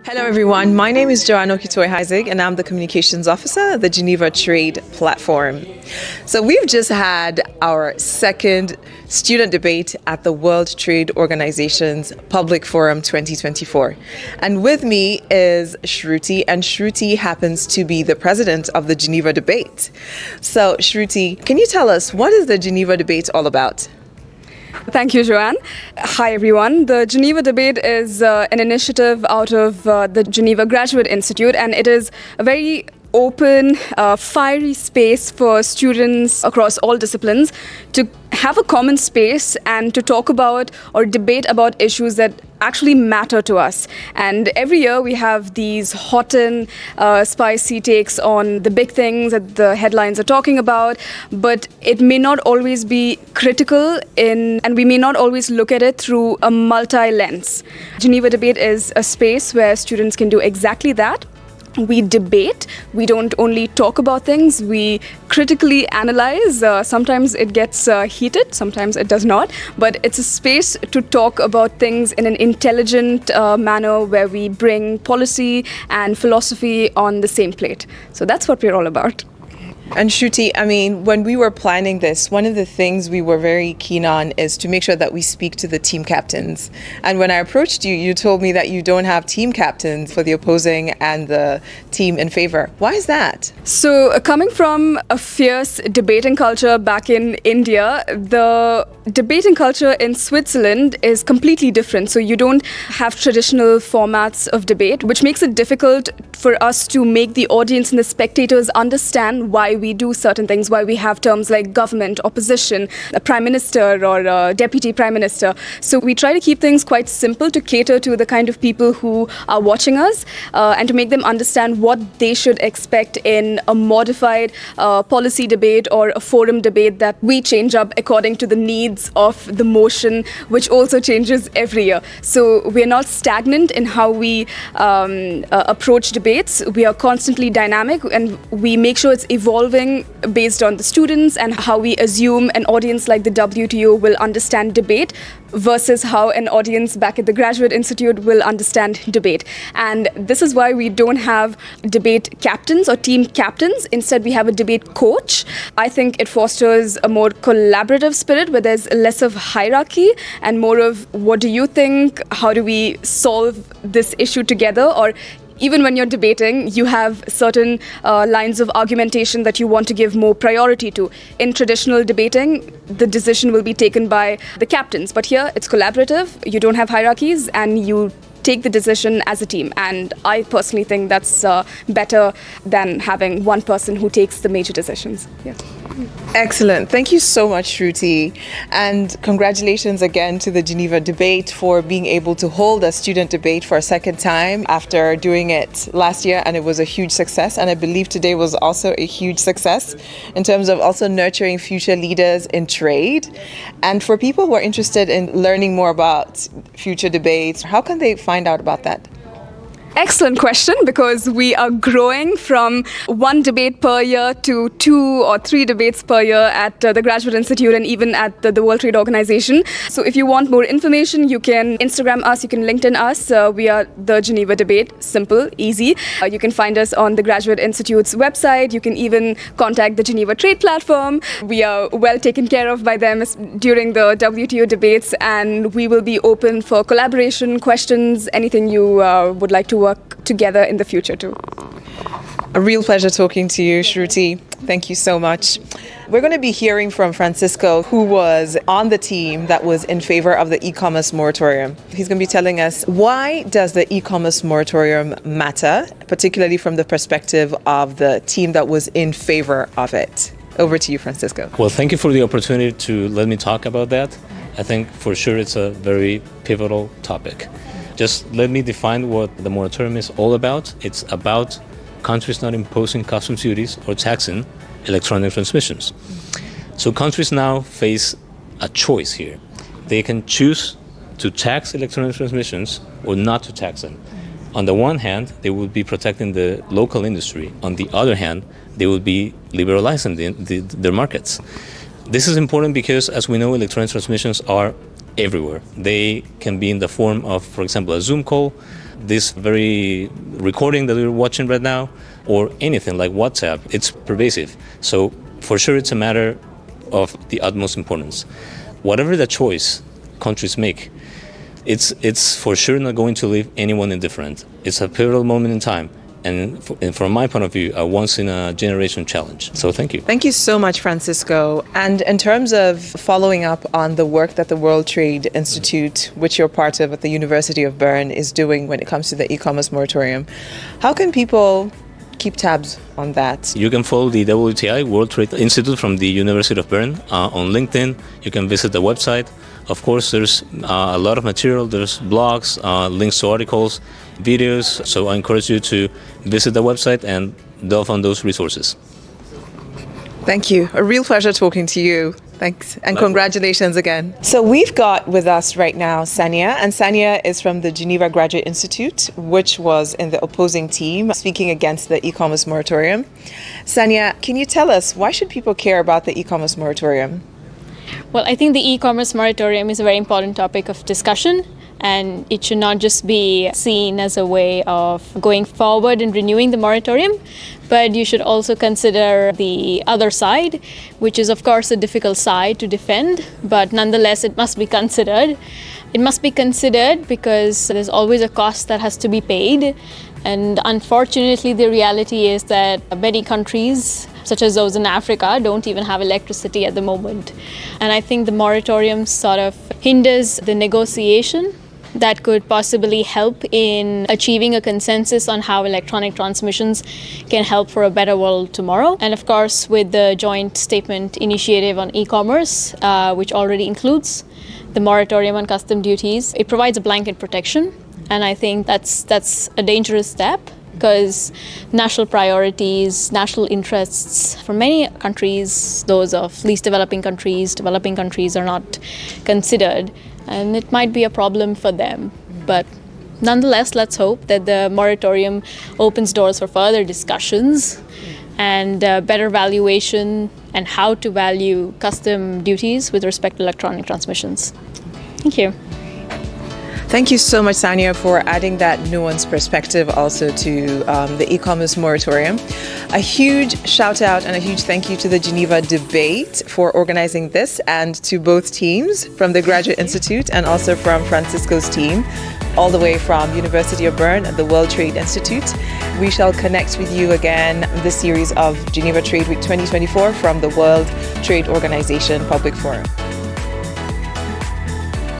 Hello everyone, my name is Joanna Okitoy-Heisig and I'm the Communications Officer at the Geneva Trade Platform. So we've just had our second student debate at the World Trade Organization's Public Forum 2024. And with me is Shruti, and Shruti happens to be the president of the Geneva Debate. So Shruti, can you tell us, what is the Geneva Debate all about? Thank you, Joanne. Hi, everyone. The Geneva Debate is an initiative out of the Geneva Graduate Institute, and it is a very open, fiery space for students across all disciplines to have a common space and to talk about or debate about issues that actually matter to us. And every year we have these hot and spicy takes on the big things that the headlines are talking about, but it may not always be critical and we may not always look at it through a multi-lens. Geneva Debate is a space where students can do exactly that. We debate. We don't only talk about things, we critically analyze. Sometimes it gets heated, sometimes it does not. But it's a space to talk about things in an intelligent manner where we bring policy and philosophy on the same plate. So that's what we're all about. And Shruti, I mean, when we were planning this, one of the things we were very keen on is to make sure that we speak to the team captains. And when I approached you, you told me that you don't have team captains for the opposing and the team in favor. Why is that? So coming from a fierce debating culture back in India, the debating culture in Switzerland is completely different. So you don't have traditional formats of debate, which makes it difficult for us to make the audience and the spectators understand why we do certain things, why we have terms like government, opposition, a prime minister or a deputy prime minister. So we try to keep things quite simple to cater to the kind of people who are watching us and to make them understand what they should expect in a modified policy debate or a forum debate that we change up according to the needs of the motion, which also changes every year. So we're not stagnant in how we approach debates. We are constantly dynamic and we make sure it's evolving based on the students and how we assume an audience like the WTO will understand debate versus how an audience back at the Graduate Institute will understand debate. And this is why we don't have debate captains or team captains. Instead, we have a debate coach. I think it fosters a more collaborative spirit where there's less of hierarchy and more of what do you think, how do we solve this issue together, or even when you're debating, you have certain lines of argumentation that you want to give more priority to. In traditional debating, the decision will be taken by the captains. But here, it's collaborative, you don't have hierarchies, and you take the decision as a team. And I personally think that's better than having one person who takes the major decisions. Yeah. Excellent. Thank you so much, Shruti. And congratulations again to the Geneva Debate for being able to hold a student debate for a second time after doing it last year. And it was a huge success. And I believe today was also a huge success in terms of also nurturing future leaders in trade. And for people who are interested in learning more about future debates, how can they find out about that? Excellent question, because we are growing from one debate per year to 2 or 3 debates per year at the Graduate Institute and even at the World Trade Organization. So if you want more information, you can Instagram us, you can LinkedIn us. We are the Geneva Debate. Simple, easy. You can find us on the Graduate Institute's website. You can even contact the Geneva Trade Platform. We are well taken care of by them during the WTO debates, and we will be open for collaboration, questions, anything you would like to work together in the future too. A real pleasure talking to you, Shruti. Thank you so much. We're going to be hearing from Francisco, who was on the team that was in favor of the e-commerce moratorium. He's going to be telling us, why does the e-commerce moratorium matter, particularly from the perspective of the team that was in favor of it. Over to you, Francisco. Well, thank you for the opportunity to let me talk about that. I think for sure it's a very pivotal topic. Just let me define what the moratorium is all about. It's about countries not imposing customs duties or taxing electronic transmissions. So countries now face a choice here. They can choose to tax electronic transmissions or not to tax them. On the one hand, they will be protecting the local industry. On the other hand, they will be liberalizing their markets. This is important because, as we know, electronic transmissions are everywhere. They can be in the form of, for example, a Zoom call, this very recording that we're watching right now, or anything like WhatsApp. It's pervasive. So for sure, it's a matter of the utmost importance. Whatever the choice countries make, it's for sure not going to leave anyone indifferent. It's a pivotal moment in time. And from my point of view, a once-in-a-generation challenge. So thank you. Thank you so much, Francisco. And in terms of following up on the work that the World Trade Institute, which you're part of at the University of Bern, is doing when it comes to the e-commerce moratorium, how can people keep tabs on that? You can follow the WTI, World Trade Institute, from the University of Bern on LinkedIn. You can visit the website. Of course, there's a lot of material. There's blogs, links to articles, videos. So I encourage you to visit the website and delve on those resources. Thank you. A real pleasure talking to you. Thanks. And congratulations again. So we've got with us right now Sania, and Sania is from the Geneva Graduate Institute, which was in the opposing team speaking against the e-commerce moratorium. Sania, can you tell us, why should people care about the e-commerce moratorium? Well, I think the e-commerce moratorium is a very important topic of discussion, and it should not just be seen as a way of going forward and renewing the moratorium, but you should also consider the other side, which is of course a difficult side to defend, but nonetheless it must be considered. It must be considered because there's always a cost that has to be paid, and unfortunately the reality is that many countries, such as those in Africa, don't even have electricity at the moment. And I think the moratorium sort of hinders the negotiation that could possibly help in achieving a consensus on how electronic transmissions can help for a better world tomorrow. And of course, with the joint statement initiative on e-commerce, which already includes the moratorium on custom duties, it provides a blanket protection. And I think that's a dangerous step, because national priorities, national interests for many countries, those of least developing countries are not considered, and it might be a problem for them. But nonetheless, let's hope that the moratorium opens doors for further discussions and better valuation and how to value custom duties with respect to electronic transmissions. Thank you. Thank you so much, Sania, for adding that nuanced perspective also to the e-commerce moratorium. A huge shout out and a huge thank you to the Geneva Debate for organizing this, and to both teams from the Graduate Institute and also from Francisco's team, all the way from University of Bern and the World Trade Institute. We shall connect with you again this series of Geneva Trade Week 2024 from the World Trade Organization Public Forum.